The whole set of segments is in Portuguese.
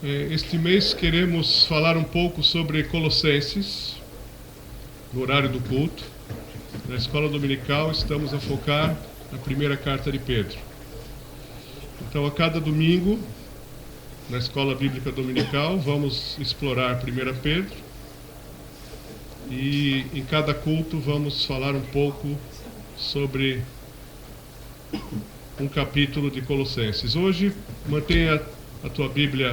Este mês queremos falar um pouco sobre Colossenses, no horário do culto. Na escola dominical estamos a focar na primeira carta de Pedro. Então, a cada domingo, na escola bíblica dominical, vamos explorar 1 Pedro. E em cada culto vamos falar um pouco sobre um capítulo de Colossenses. Hoje, mantenha a tua Bíblia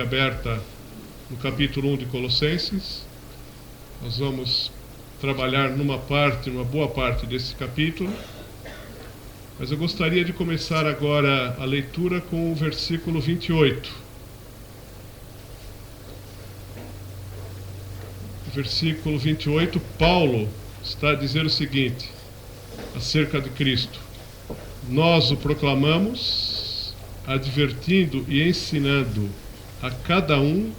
aberta no capítulo 1 de Colossenses. Nós vamos trabalhar numa boa parte desse capítulo. Mas eu gostaria de começar agora a leitura com o versículo 28. No versículo 28, Paulo está a dizer o seguinte, acerca de Cristo: nós o proclamamos, advertindo e ensinando a cada um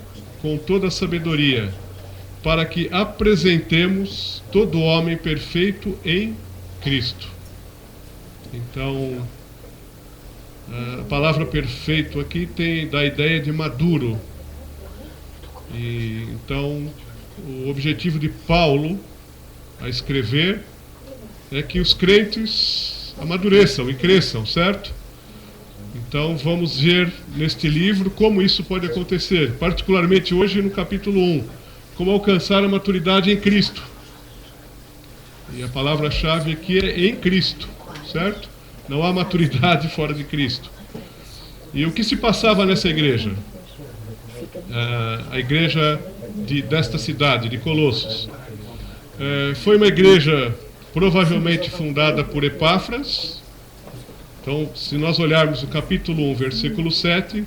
com toda a sabedoria, para que apresentemos todo homem perfeito em Cristo. Então, a palavra perfeito aqui dá a ideia de maduro. E então, o objetivo de Paulo a escrever é que os crentes amadureçam e cresçam, certo? Então, vamos ver neste livro como isso pode acontecer, particularmente hoje no capítulo 1, como alcançar a maturidade em Cristo. E a palavra-chave aqui é em Cristo, certo? Não há maturidade fora de Cristo. E o que se passava nessa igreja? A igreja desta cidade, de Colossos. Foi uma igreja provavelmente fundada por Epáfras. Então, se nós olharmos o capítulo 1, versículo 7,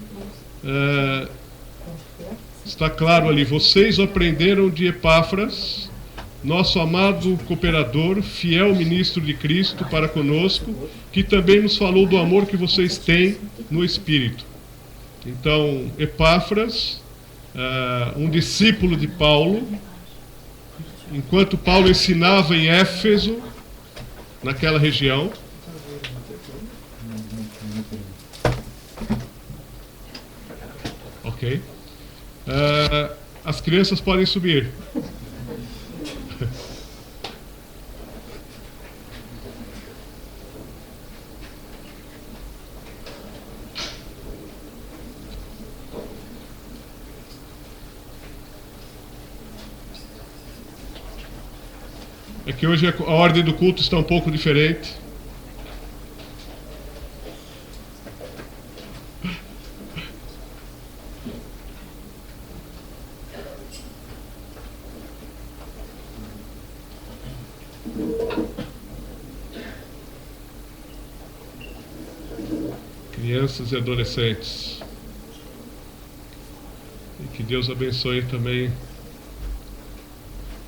está claro ali: vocês aprenderam de Epáfras, nosso amado cooperador, fiel ministro de Cristo para conosco, que também nos falou do amor que vocês têm no Espírito. Então, Epáfras, um discípulo de Paulo, enquanto Paulo ensinava em Éfeso, naquela região. Ok. As crianças podem subir. É que hoje a ordem do culto está um pouco diferente. Crianças e adolescentes. E que Deus abençoe também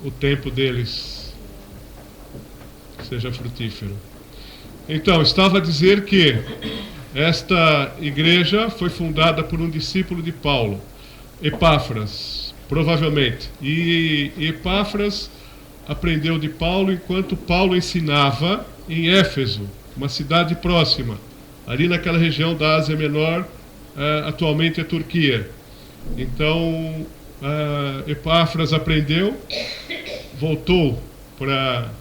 o tempo deles, seja frutífero. Então, estava a dizer que esta igreja foi fundada por um discípulo de Paulo, Epáfras, provavelmente. E Epáfras aprendeu de Paulo enquanto Paulo ensinava em Éfeso, uma cidade próxima, ali naquela região da Ásia Menor, atualmente a Turquia. Então, Epáfras aprendeu, voltou para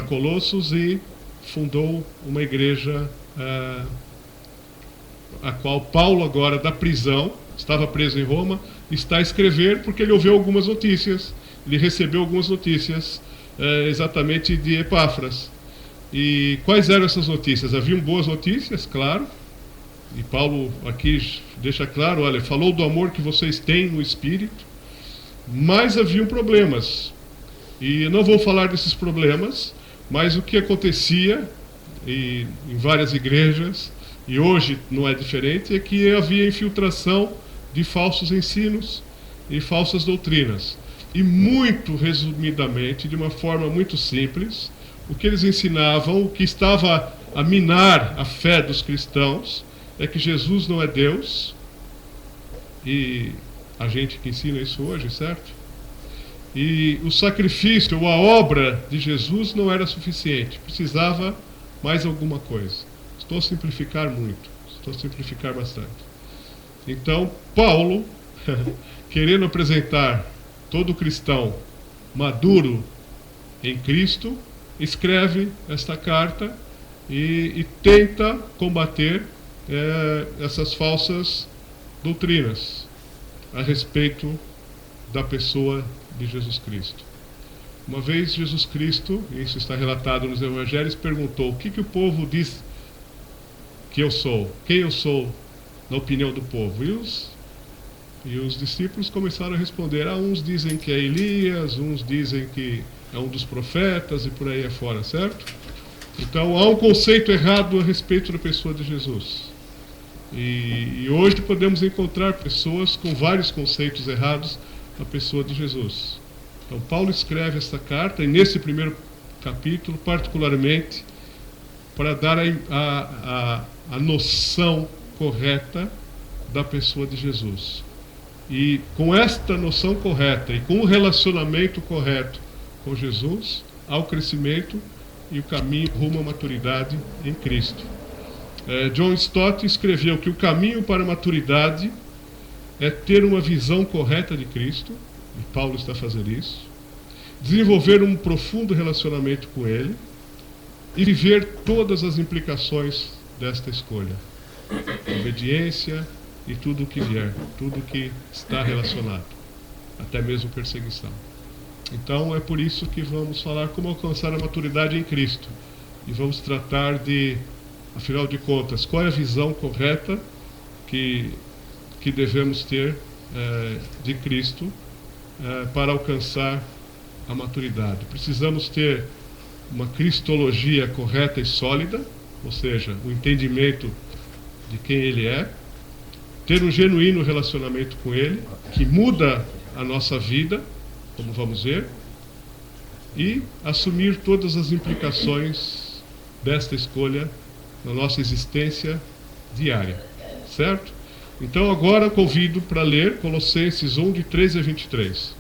Colossos e fundou uma igreja a qual Paulo, agora da prisão, estava preso em Roma, está a escrever porque ele ouviu algumas notícias, ele recebeu algumas notícias exatamente de Epáfras. E quais eram essas notícias? Haviam boas notícias, claro, e Paulo aqui deixa claro, olha, falou do amor que vocês têm no Espírito, mas haviam problemas. E eu não vou falar desses problemas, mas o que acontecia em várias igrejas, e hoje não é diferente, é que havia infiltração de falsos ensinos e falsas doutrinas. E muito resumidamente, de uma forma muito simples, o que eles ensinavam, o que estava a minar a fé dos cristãos, é que Jesus não é Deus, e a gente que ensina isso hoje, certo? E o sacrifício ou a obra de Jesus não era suficiente, precisava mais alguma coisa. Estou a simplificar muito, estou a simplificar bastante. Então, Paulo, querendo apresentar todo cristão maduro em Cristo, escreve esta carta e tenta combater essas falsas doutrinas a respeito da pessoa de Jesus Cristo. Uma vez Jesus Cristo, isso está relatado nos Evangelhos, perguntou: o que o povo diz que eu sou? Quem eu sou na opinião do povo? E os discípulos começaram a responder: uns dizem que é Elias, uns dizem que é um dos profetas e por aí afora, certo? Então há um conceito errado a respeito da pessoa de Jesus. E hoje podemos encontrar pessoas com vários conceitos errados da pessoa de Jesus. Então Paulo escreve esta carta, e nesse primeiro capítulo, particularmente, para dar a noção correta da pessoa de Jesus. E com esta noção correta e com o relacionamento correto com Jesus, há o crescimento e o caminho rumo à maturidade em Cristo. John Stott escreveu que o caminho para a maturidade é ter uma visão correta de Cristo, e Paulo está fazendo isso, desenvolver um profundo relacionamento com Ele e viver todas as implicações desta escolha. Obediência e tudo o que vier, tudo o que está relacionado, até mesmo perseguição. Então é por isso que vamos falar como alcançar a maturidade em Cristo. E vamos tratar de, afinal de contas, qual é a visão correta que devemos ter de Cristo para alcançar a maturidade. Precisamos ter uma cristologia correta e sólida, ou seja, o entendimento de quem Ele é, ter um genuíno relacionamento com Ele, que muda a nossa vida, como vamos ver, e assumir todas as implicações desta escolha na nossa existência diária, certo? Então agora convido para ler Colossenses 1, de 13 a 23.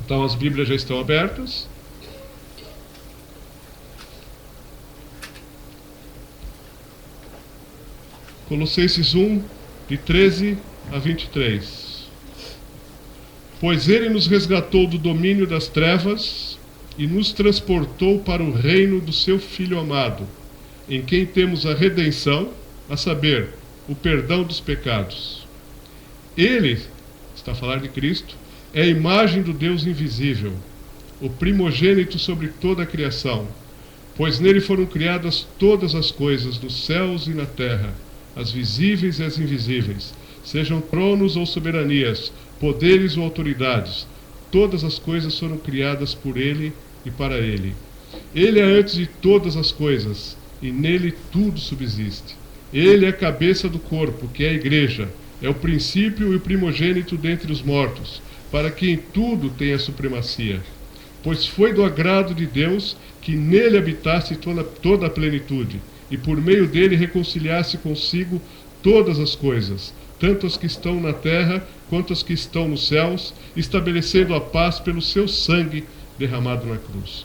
Então as Bíblias já estão abertas. Colossenses 1, de 13 a 23. Pois Ele nos resgatou do domínio das trevas e nos transportou para o reino do seu Filho amado, em quem temos a redenção, a saber, o perdão dos pecados. Ele, está a falar de Cristo, é a imagem do Deus invisível, o primogênito sobre toda a criação, pois nele foram criadas todas as coisas, nos céus e na terra, as visíveis e as invisíveis, sejam tronos ou soberanias, poderes ou autoridades, todas as coisas foram criadas por Ele e para Ele. Ele é antes de todas as coisas, e nele tudo subsiste. Ele é a cabeça do corpo, que é a igreja, é o princípio e o primogênito dentre os mortos, para que em tudo tenha supremacia. Pois foi do agrado de Deus que nele habitasse toda a plenitude, e por meio dele reconciliasse consigo todas as coisas, tanto as que estão na terra quanto as que estão nos céus, estabelecendo a paz pelo seu sangue derramado na cruz.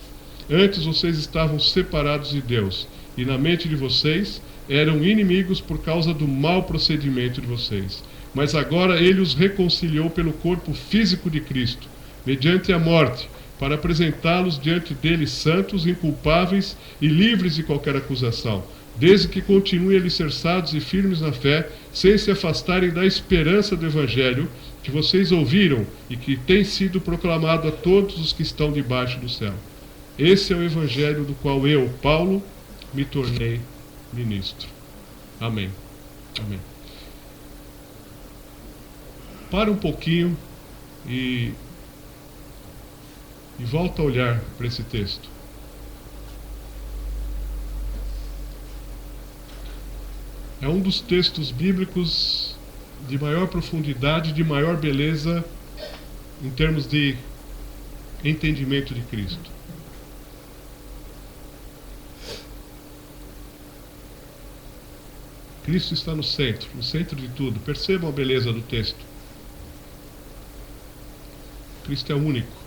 Antes vocês estavam separados de Deus, e na mente de vocês eram inimigos por causa do mau procedimento de vocês. Mas agora ele os reconciliou pelo corpo físico de Cristo, mediante a morte, para apresentá-los diante dele santos, inculpáveis e livres de qualquer acusação, desde que continuem alicerçados e firmes na fé, sem se afastarem da esperança do Evangelho que vocês ouviram e que tem sido proclamado a todos os que estão debaixo do céu. Esse é o Evangelho do qual eu, Paulo, me tornei ministro. Amém. Amém. Para um pouquinho e volta a olhar para esse texto. É um dos textos bíblicos de maior profundidade, de maior beleza em termos de entendimento de Cristo. Cristo está no centro de tudo. Percebam a beleza do texto. Cristo é único.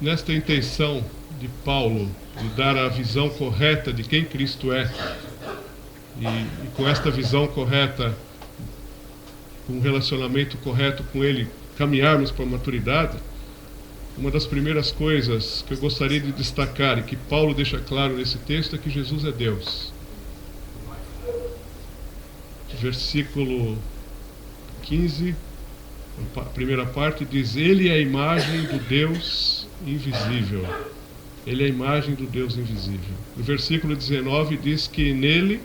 nesta intenção de Paulo de dar a visão correta de quem Cristo é, e com esta visão correta, com um relacionamento correto com Ele, caminharmos para a maturidade, uma das primeiras coisas que eu gostaria de destacar e que Paulo deixa claro nesse texto é que Jesus é Deus. Versículo 15, a primeira parte diz: Ele é a imagem do Deus invisível. Ele é a imagem do Deus invisível. No versículo 19 diz que nele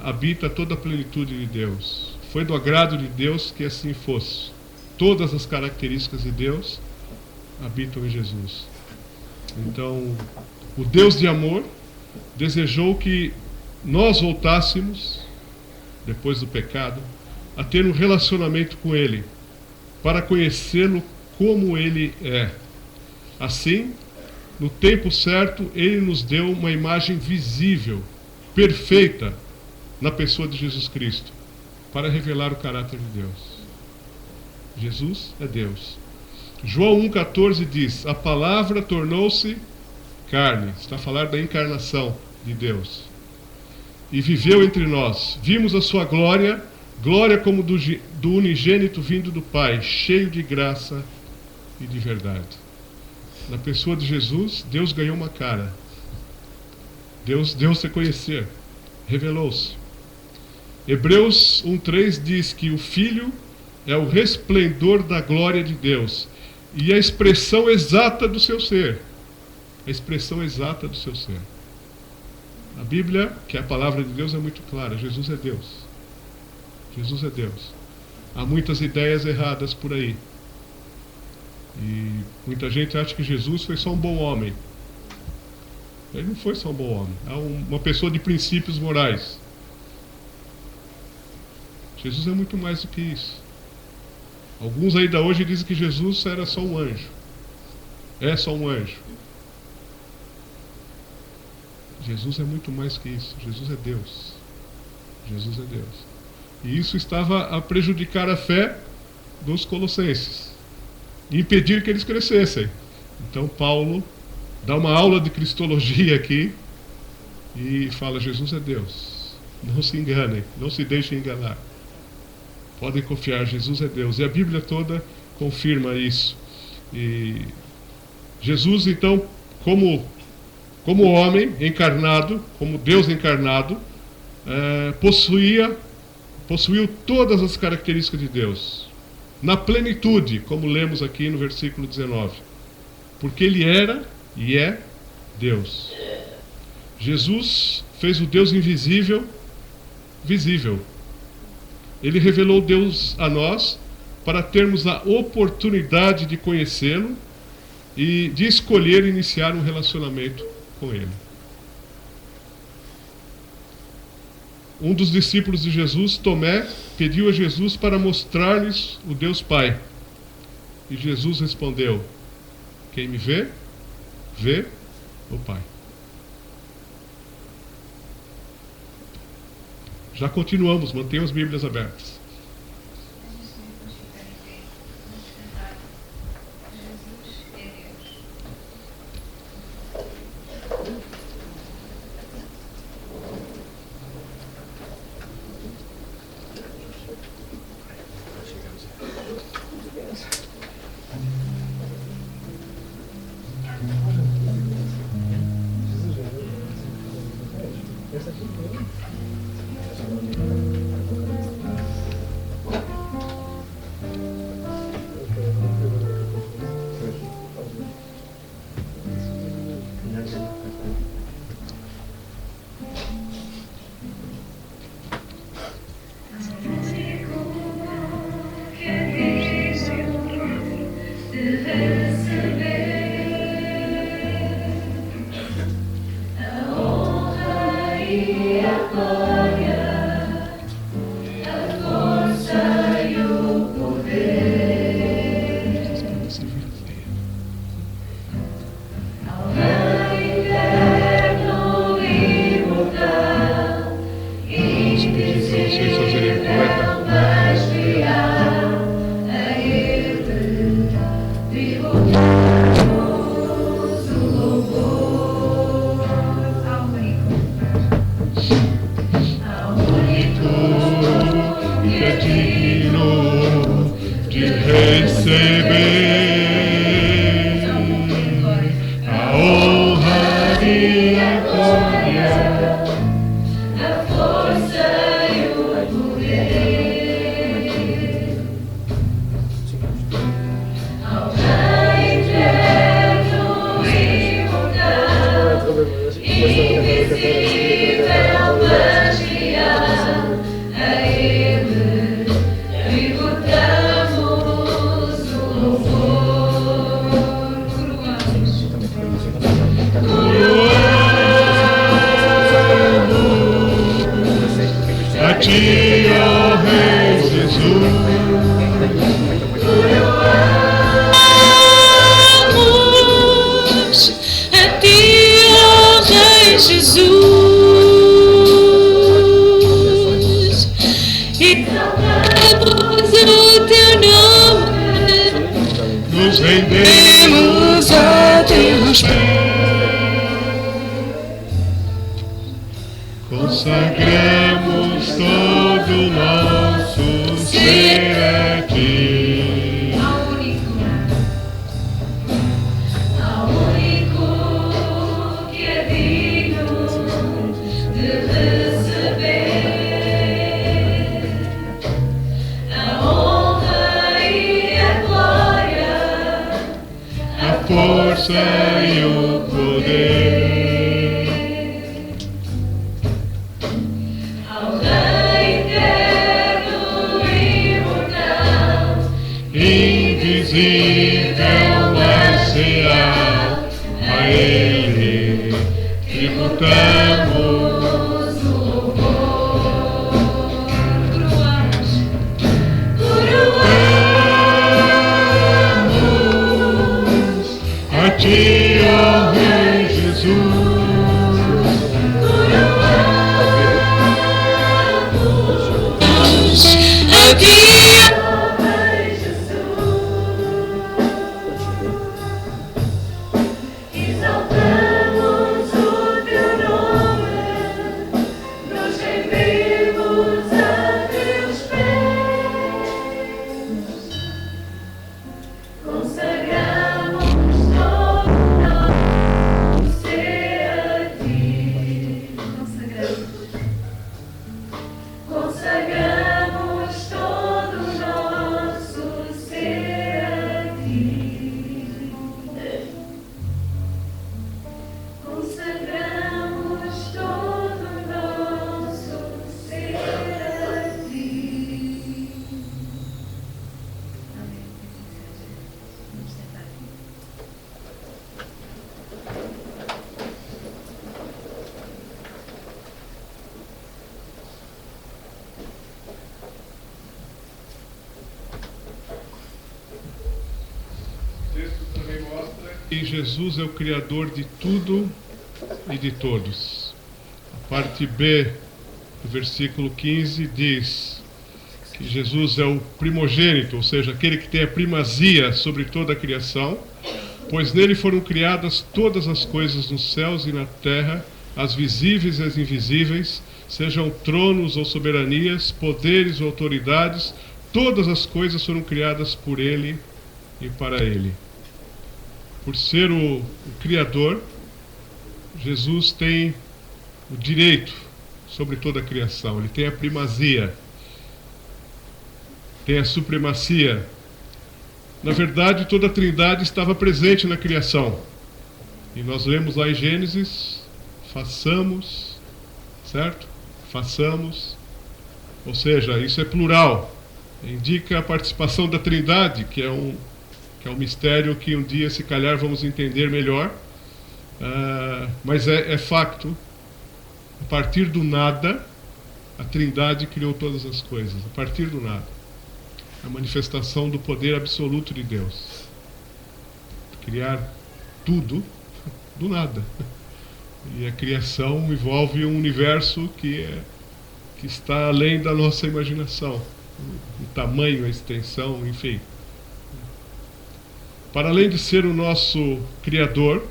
habita toda a plenitude de Deus. Foi do agrado de Deus que assim fosse. Todas as características de Deus habitam em Jesus. Então, o Deus de amor desejou que nós voltássemos, depois do pecado, a ter um relacionamento com Ele, para conhecê-lo como Ele é. Assim, no tempo certo, Ele nos deu uma imagem visível, perfeita, na pessoa de Jesus Cristo, para revelar o caráter de Deus. Jesus é Deus. João 1,14 diz: a palavra tornou-se carne. Está a falar da encarnação de Deus. E viveu entre nós. Vimos a sua glória, glória como do unigênito vindo do Pai, cheio de graça e de verdade. Na pessoa de Jesus, Deus ganhou uma cara. Deus deu-se a conhecer. Revelou-se. Hebreus 1,3 diz que o Filho é o resplendor da glória de Deus e a expressão exata do seu ser. A expressão exata do seu ser. A Bíblia, que é a palavra de Deus, é muito clara. Jesus é Deus. Jesus é Deus. Há muitas ideias erradas por aí. E muita gente acha que Jesus foi só um bom homem. Ele não foi só um bom homem. É uma pessoa de princípios morais. Jesus é muito mais do que isso. Alguns ainda hoje dizem que Jesus era só um anjo. É só um anjo. Jesus é muito mais que isso. Jesus é Deus. Jesus é Deus. E isso estava a prejudicar a fé dos colossenses, e impedir que eles crescessem. Então Paulo dá uma aula de cristologia aqui e fala: Jesus é Deus. Não se enganem, não se deixem enganar. Podem confiar, Jesus é Deus. E a Bíblia toda confirma isso. E Jesus, então, como homem encarnado, como Deus encarnado, possuiu todas as características de Deus, na plenitude, como lemos aqui no versículo 19. Porque Ele era e é Deus. Jesus fez o Deus invisível visível. Ele revelou Deus a nós para termos a oportunidade de conhecê-lo e de escolher iniciar um relacionamento com Ele. Um dos discípulos de Jesus, Tomé, pediu a Jesus para mostrar-lhes o Deus Pai. E Jesus respondeu: quem me vê, vê o Pai. Já continuamos, mantenham as Bíblias abertas. E Jesus é o Criador de tudo e de todos. A parte B do versículo 15 diz que Jesus é o primogênito, ou seja, aquele que tem a primazia sobre toda a criação, pois nele foram criadas todas as coisas nos céus e na terra, as visíveis e as invisíveis, sejam tronos ou soberanias, poderes ou autoridades, todas as coisas foram criadas por ele e para ele. Por ser o Criador, Jesus tem o direito sobre toda a criação. Ele tem a primazia, tem a supremacia. Na verdade, toda a Trindade estava presente na criação. E nós lemos lá em Gênesis, façamos, certo? Façamos. Ou seja, isso é plural. Indica a participação da Trindade, que é um mistério que um dia, se calhar, vamos entender melhor. Mas é facto. A partir do nada, a Trindade criou todas as coisas. A partir do nada. A manifestação do poder absoluto de Deus. Criar tudo do nada. E a criação envolve um universo que está além da nossa imaginação. O tamanho, a extensão, enfim. Para além de ser o nosso Criador,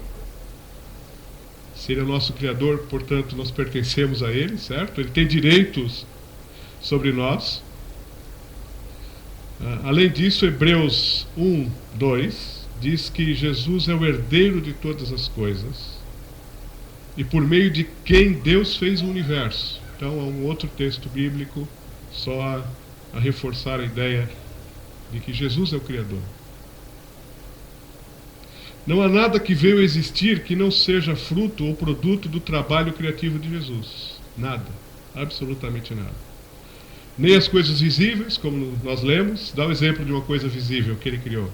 se Ele é o nosso Criador, portanto, nós pertencemos a Ele, certo? Ele tem direitos sobre nós. Além disso, Hebreus 1:2 diz que Jesus é o herdeiro de todas as coisas. e por meio de quem Deus fez o universo. Então é um outro texto bíblico só a reforçar a ideia de que Jesus é o Criador. Não há nada que veio a existir que não seja fruto ou produto do trabalho criativo de Jesus. Nada. Absolutamente nada. Nem as coisas visíveis, como nós lemos. Dá o exemplo de uma coisa visível que ele criou.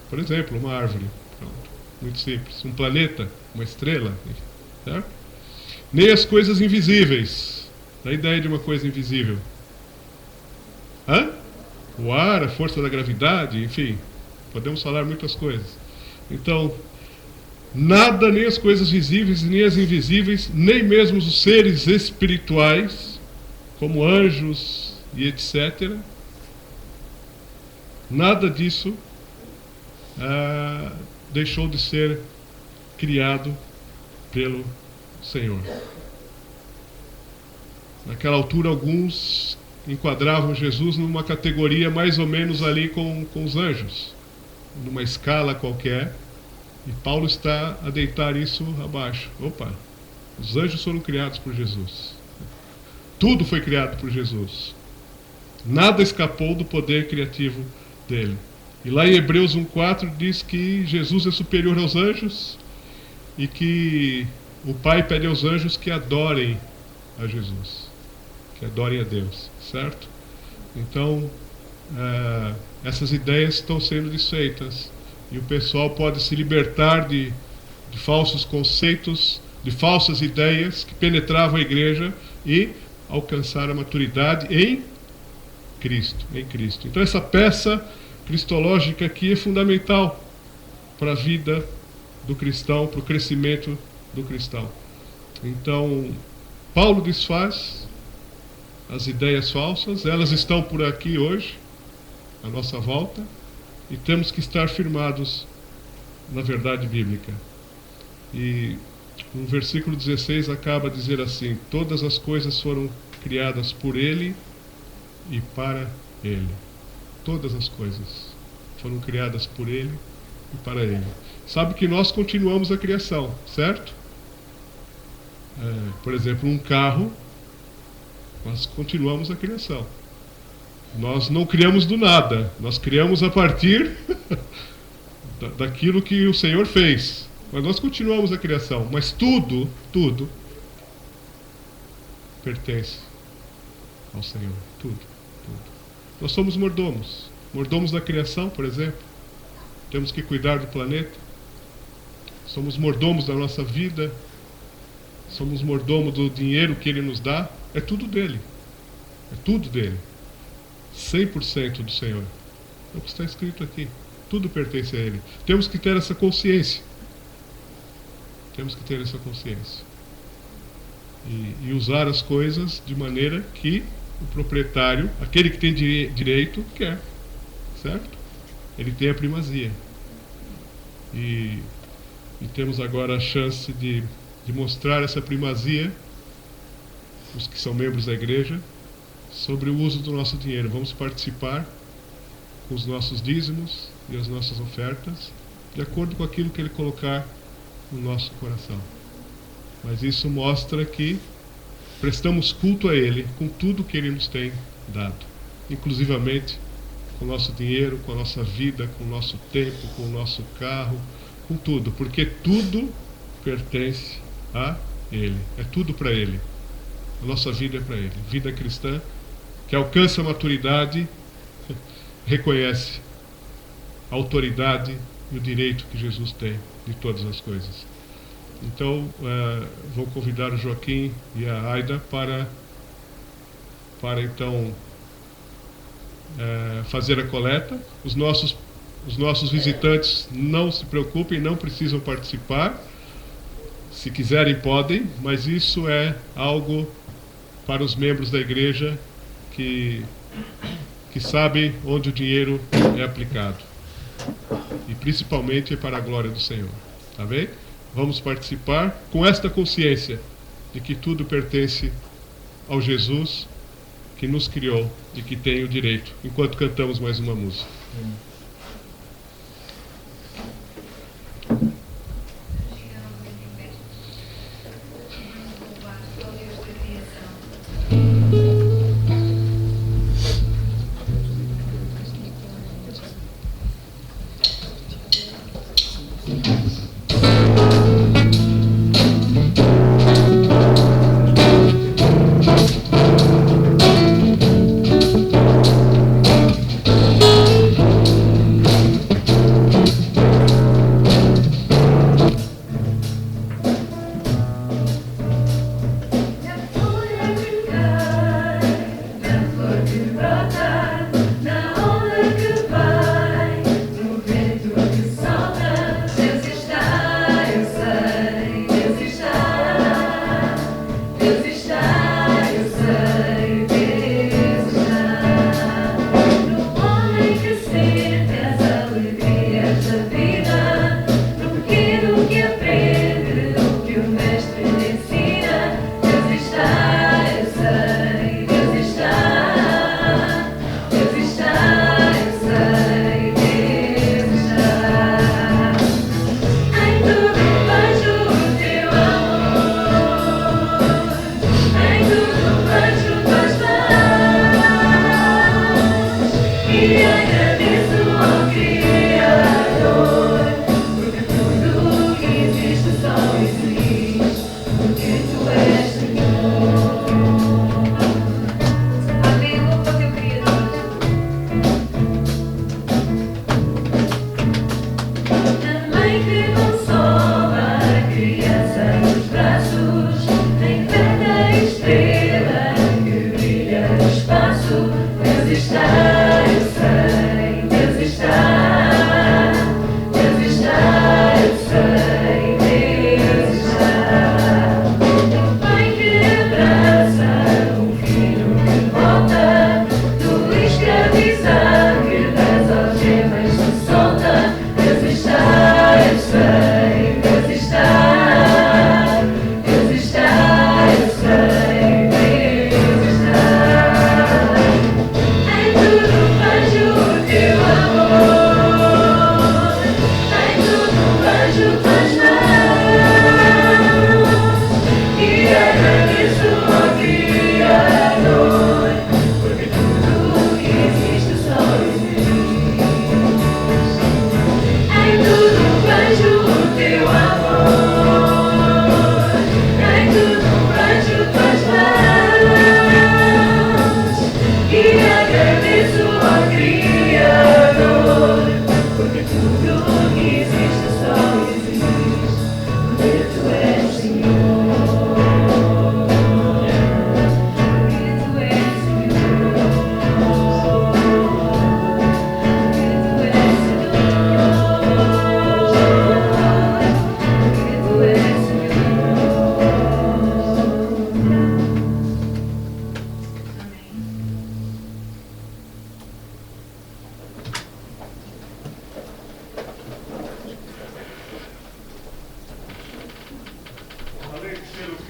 Por exemplo, uma árvore. Pronto. Muito simples. Um planeta, uma estrela. Certo? Nem as coisas invisíveis. Dá a ideia de uma coisa invisível. Hã? O ar, a força da gravidade, enfim. Podemos falar muitas coisas. Então, nada, nem as coisas visíveis, nem as invisíveis, nem mesmo os seres espirituais, como anjos e etc. Nada disso deixou de ser criado pelo Senhor. Naquela altura, alguns enquadravam Jesus numa categoria mais ou menos ali com os anjos, numa escala qualquer, e Paulo está a deitar isso abaixo. Opa, os anjos foram criados por Jesus. Tudo foi criado por Jesus. Nada escapou do poder criativo dele. E lá em Hebreus 1,4 diz que Jesus é superior aos anjos e que o Pai pede aos anjos que adorem a Jesus, que adorem a Deus, certo? Então, essas ideias estão sendo desfeitas e o pessoal pode se libertar de falsos conceitos, de falsas ideias que penetravam a igreja e alcançar a maturidade em Cristo, em Cristo. Então essa peça cristológica aqui é fundamental para a vida do cristão, para o crescimento do cristão. Então, Paulo desfaz as ideias falsas, elas estão por aqui hoje, à nossa volta, e temos que estar firmados na verdade bíblica. E no versículo 16 acaba de dizer assim: todas as coisas foram criadas por Ele e para Ele. Todas as coisas foram criadas por Ele e para Ele. Sabe que nós continuamos a criação, certo? Por exemplo, um carro, nós continuamos a criação. Nós não criamos do nada, nós criamos a partir daquilo que o Senhor fez. Mas nós continuamos a criação. Mas tudo pertence ao Senhor. Tudo. Nós somos mordomos. Mordomos da criação, por exemplo. Temos que cuidar do planeta. Somos mordomos da nossa vida. Somos mordomos do dinheiro que Ele nos dá. É tudo dele. É tudo dele. 100% do Senhor. É o que está escrito aqui. Tudo pertence a Ele. Temos que ter essa consciência. Temos que ter essa consciência. E usar as coisas de maneira que o proprietário, aquele que tem direito, quer. Certo? Ele tem a primazia. E temos agora a chance de mostrar essa primazia, os que são membros da igreja, sobre o uso do nosso dinheiro. Vamos participar com os nossos dízimos e as nossas ofertas, de acordo com aquilo que Ele colocar no nosso coração. Mas isso mostra que prestamos culto a Ele com tudo que Ele nos tem dado, inclusivamente com o nosso dinheiro, com a nossa vida, com o nosso tempo, com o nosso carro, com tudo, porque tudo pertence a Ele, é tudo para Ele. A nossa vida é para Ele. Vida cristã que alcança a maturidade reconhece a autoridade e o direito que Jesus tem de todas as coisas. Então, vou convidar o Joaquim e a Aida para então fazer a coleta. Os nossos visitantes não se preocupem, não precisam participar. Se quiserem, podem, mas isso é algo para os membros da igreja que sabem onde o dinheiro é aplicado. E principalmente para a glória do Senhor. Tá bem? Vamos participar com esta consciência de que tudo pertence ao Jesus que nos criou e que tem o direito, enquanto cantamos mais uma música.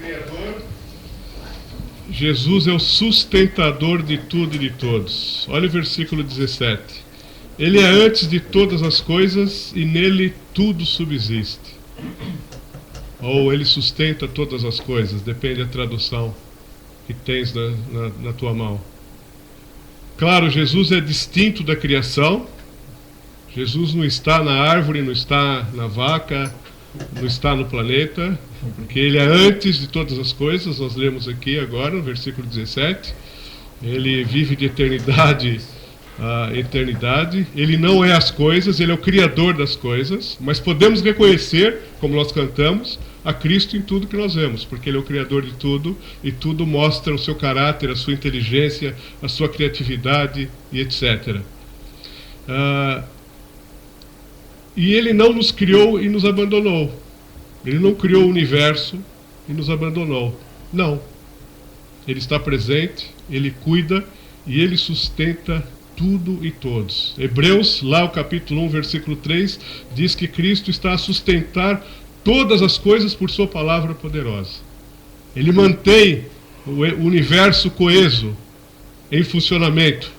Criador. Jesus é o sustentador de tudo e de todos. Olha o versículo 17. Ele é antes de todas as coisas e nele tudo subsiste. Ou ele sustenta todas as coisas, depende da tradução que tens na tua mão. Claro, Jesus é distinto da criação. Jesus não está na árvore, não está na vaca, não está no planeta, porque ele é antes de todas as coisas. Nós lemos aqui agora no versículo 17. Ele vive de eternidade a eternidade. Ele não é as coisas, ele é o criador das coisas, mas podemos reconhecer, como nós cantamos, a Cristo em tudo que nós vemos, porque ele é o criador de tudo, e tudo mostra o seu caráter, a sua inteligência, a sua criatividade e etc. E ele não nos criou e nos abandonou. Ele não criou o universo e nos abandonou. Não. Ele está presente, ele cuida e ele sustenta tudo e todos. Hebreus, lá o capítulo 1, versículo 3, diz que Cristo está a sustentar todas as coisas por sua palavra poderosa. Ele mantém o universo coeso, em funcionamento.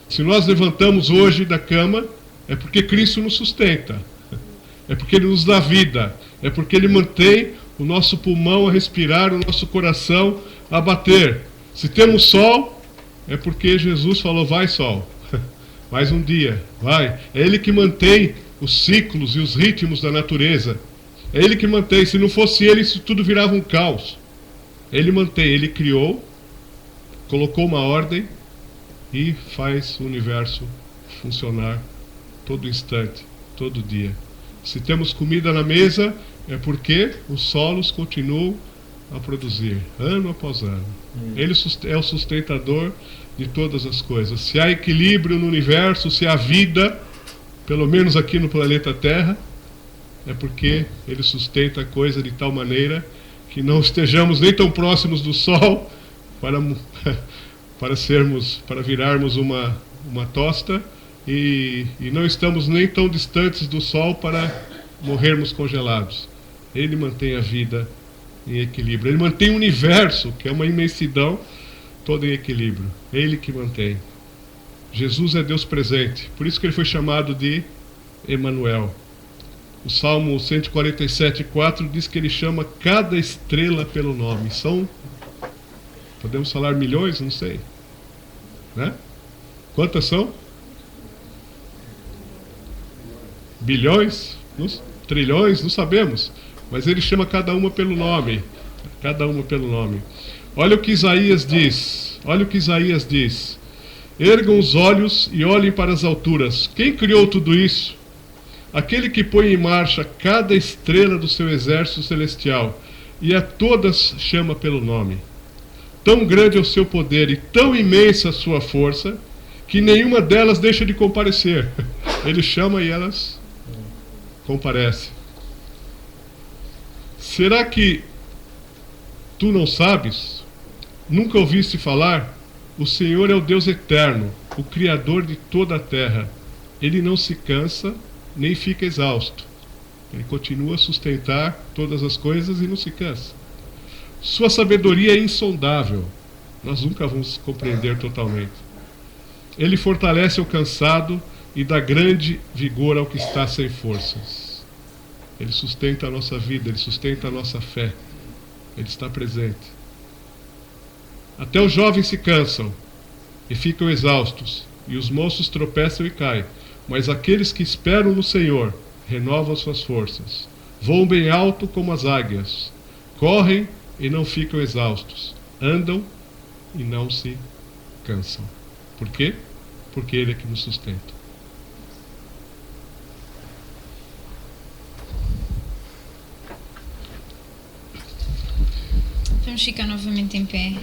Se nós levantamos hoje da cama, é porque Cristo nos sustenta. É porque Ele nos dá vida. É porque Ele mantém o nosso pulmão a respirar, o nosso coração a bater. Se temos sol, é porque Jesus falou, vai sol, mais um dia, vai. É Ele que mantém os ciclos e os ritmos da natureza. É Ele que mantém. Se não fosse Ele, isso tudo virava um caos. Ele mantém, Ele criou, colocou uma ordem e faz o universo funcionar todo instante, todo dia. Se temos comida na mesa, é porque os solos continuam a produzir, ano após ano. Ele é o sustentador de todas as coisas. Se há equilíbrio no universo, se há vida, pelo menos aqui no planeta Terra, é porque ele sustenta a coisa de tal maneira que não estejamos nem tão próximos do Sol para virarmos uma tosta, e não estamos nem tão distantes do Sol para morrermos congelados. Ele mantém a vida em equilíbrio. Ele mantém o universo, que é uma imensidão, todo em equilíbrio. É Ele que mantém. Jesus é Deus presente. Por isso que ele foi chamado de Emanuel. O Salmo 147:4 diz que ele chama cada estrela pelo nome. Podemos falar milhões? Não sei. Né? Quantas são? Bilhões? Trilhões? Não sabemos. Mas ele chama cada uma pelo nome. Cada uma pelo nome. Olha o que Isaías diz. Olha o que Isaías diz. Ergam os olhos e olhem para as alturas. Quem criou tudo isso? Aquele que põe em marcha cada estrela do seu exército celestial, e a todas chama pelo nome. Tão grande é o seu poder e tão imensa a sua força, que nenhuma delas deixa de comparecer. Ele chama e elas comparecem. Será que tu não sabes? Nunca ouviste falar? O Senhor é o Deus eterno, o Criador de toda a terra. Ele não se cansa, nem fica exausto. Ele continua a sustentar todas as coisas e não se cansa. Sua sabedoria é insondável. Nós nunca vamos compreender totalmente. Ele fortalece o cansado e dá grande vigor ao que está sem forças. Ele sustenta a nossa vida, ele sustenta a nossa fé. Ele está presente. Até os jovens se cansam e ficam exaustos, e os moços tropeçam e caem. Mas aqueles que esperam no Senhor renovam suas forças. Voam bem alto como as águias. Correm e não ficam exaustos. Andam e não se cansam. Por quê? Porque Ele é que nos sustenta. Vamos ficar novamente em pé.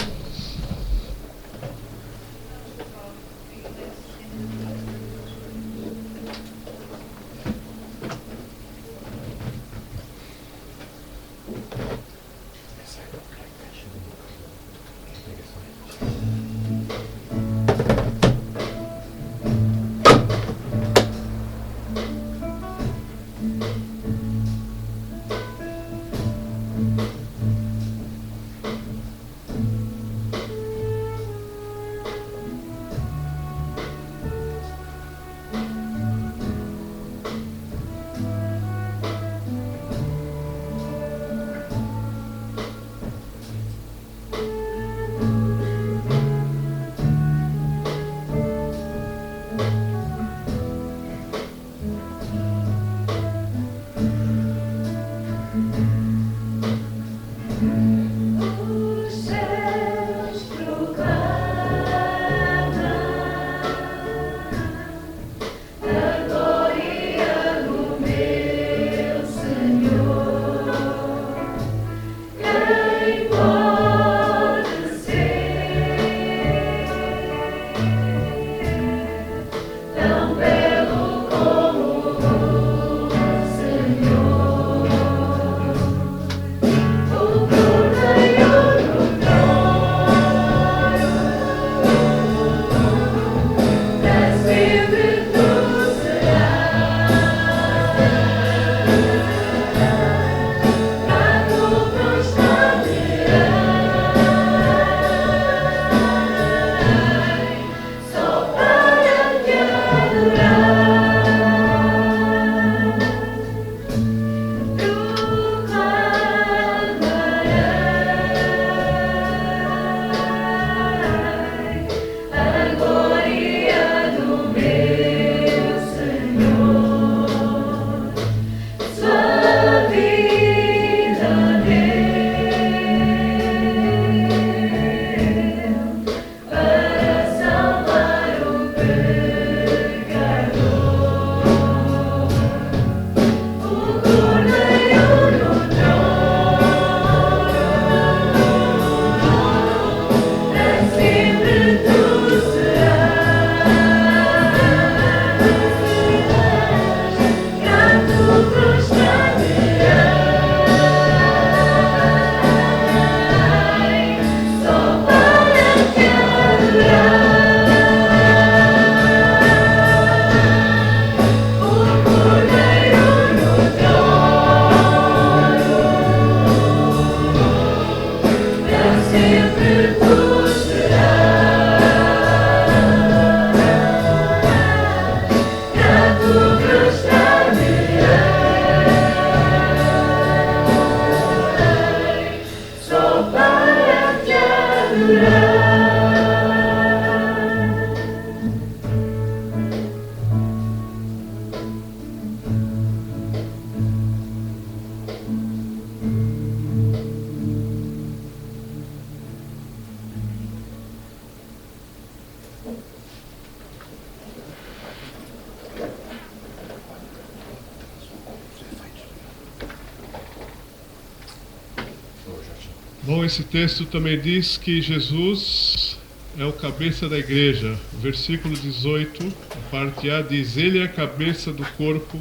Bom, esse texto também diz que Jesus é o cabeça da igreja. O versículo 18, a parte A, diz: Ele é a cabeça do corpo,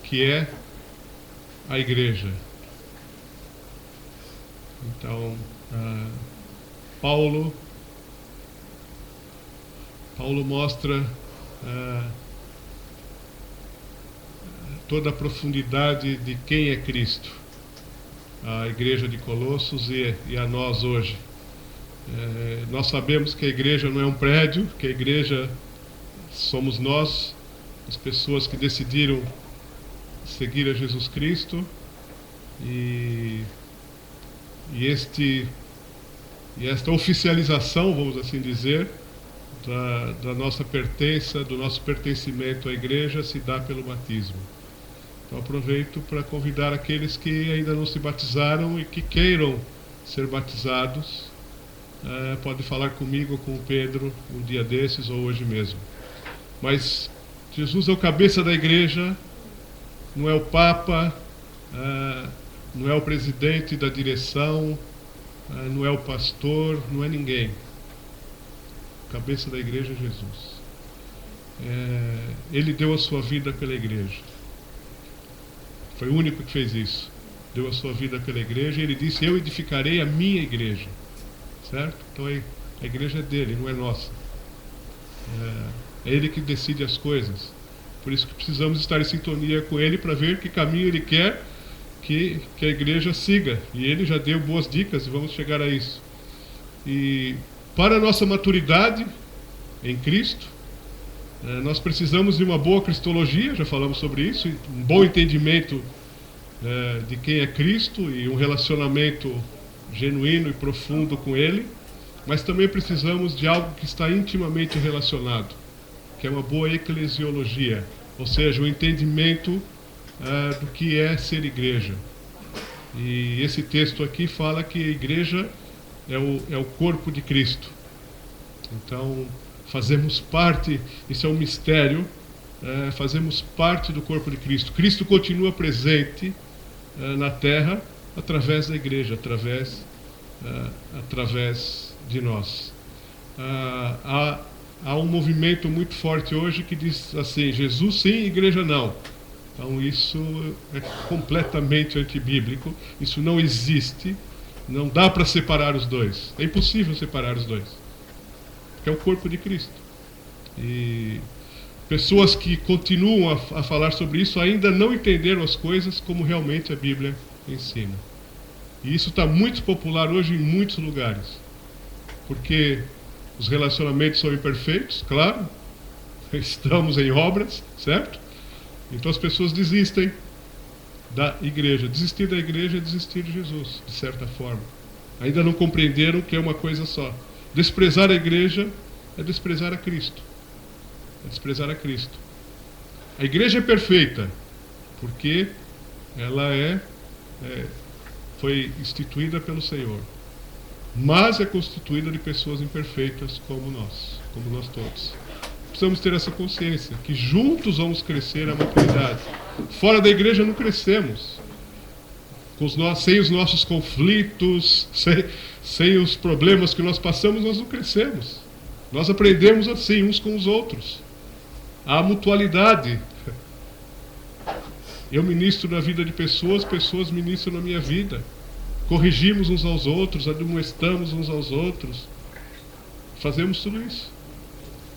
que é a igreja. Então, Paulo mostra toda a profundidade de quem é Cristo, a igreja de Colossos e a nós hoje. Nós sabemos que a igreja não é um prédio, que a igreja somos nós, as pessoas que decidiram seguir a Jesus Cristo, e esta oficialização, vamos assim dizer, da nossa pertença, do nosso pertencimento à igreja se dá pelo batismo. Então aproveito para convidar aqueles que ainda não se batizaram e que queiram ser batizados. Pode falar comigo ou com o Pedro um dia desses ou hoje mesmo. Mas Jesus é o cabeça da igreja, não é o Papa, não é o presidente da direção, não é o pastor, não é ninguém. O cabeça da igreja é Jesus. Ele deu a sua vida pela igreja. Foi o único que fez isso. Deu a sua vida pela igreja e ele disse: eu edificarei a minha igreja. Certo? Então a igreja é dele, não é nossa. É ele que decide as coisas. Por isso que precisamos estar em sintonia com ele para ver que caminho ele quer que a igreja siga. E ele já deu boas dicas e vamos chegar a isso. E para a nossa maturidade em Cristo, nós precisamos de uma boa cristologia, já falamos sobre isso, um bom entendimento de quem é Cristo e um relacionamento genuíno e profundo com Ele, mas também precisamos de algo que está intimamente relacionado, que é uma boa eclesiologia, ou seja, o entendimento do que é ser igreja. E esse texto aqui fala que a igreja é o corpo de Cristo. Então, fazemos parte, isso é um mistério, fazemos parte do corpo de Cristo. Cristo continua presente na terra através da igreja, através de nós. Há um movimento muito forte hoje que diz assim: Jesus sim, igreja não. Então isso é completamente antibíblico, isso não existe, não dá para separar os dois, é impossível separar os dois, porque é o corpo de Cristo. E pessoas que continuam a falar sobre isso ainda não entenderam as coisas como realmente a Bíblia ensina. E isso está muito popular hoje em muitos lugares, porque os relacionamentos são imperfeitos, claro, estamos em obras, certo? Então as pessoas desistem da igreja. Desistir da igreja é desistir de Jesus, de certa forma. Ainda não compreenderam que é uma coisa só. Desprezar a igreja é desprezar a Cristo. É desprezar a Cristo. A igreja é perfeita, porque ela foi instituída pelo Senhor. Mas é constituída de pessoas imperfeitas como nós todos. Precisamos ter essa consciência, que juntos vamos crescer à maturidade. Fora da igreja não crescemos. Sem os nossos conflitos, sem os problemas que nós passamos, nós não crescemos. Nós aprendemos assim, uns com os outros. Há mutualidade. Eu ministro na vida de pessoas, pessoas ministram na minha vida. Corrigimos uns aos outros, admoestamos uns aos outros. Fazemos tudo isso.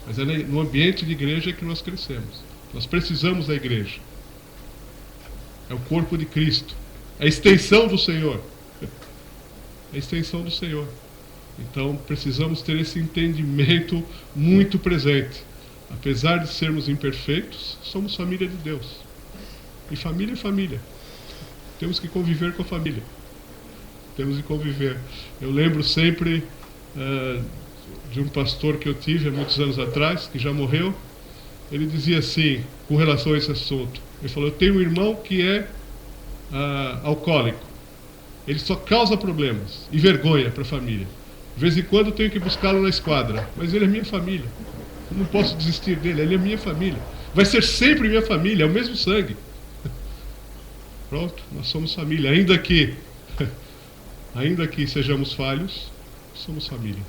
Mas é no ambiente de igreja que nós crescemos. Nós precisamos da igreja. É o corpo de Cristo. É a extensão do Senhor. É a extensão do Senhor. Então precisamos ter esse entendimento muito presente. Apesar de sermos imperfeitos, somos família de Deus. E família é família. Temos que conviver com a família. Temos que conviver. Eu lembro sempre de um pastor que eu tive há muitos anos atrás, que já morreu. Ele dizia assim, com relação a esse assunto. Ele falou: eu tenho um irmão que é alcoólico. Ele só causa problemas e vergonha para a família. De vez em quando eu tenho que buscá-lo na esquadra, mas ele é minha família. Eu não posso desistir dele, ele é minha família. Vai ser sempre minha família, é o mesmo sangue. Pronto, nós somos família. Ainda que Ainda que sejamos falhos, somos família.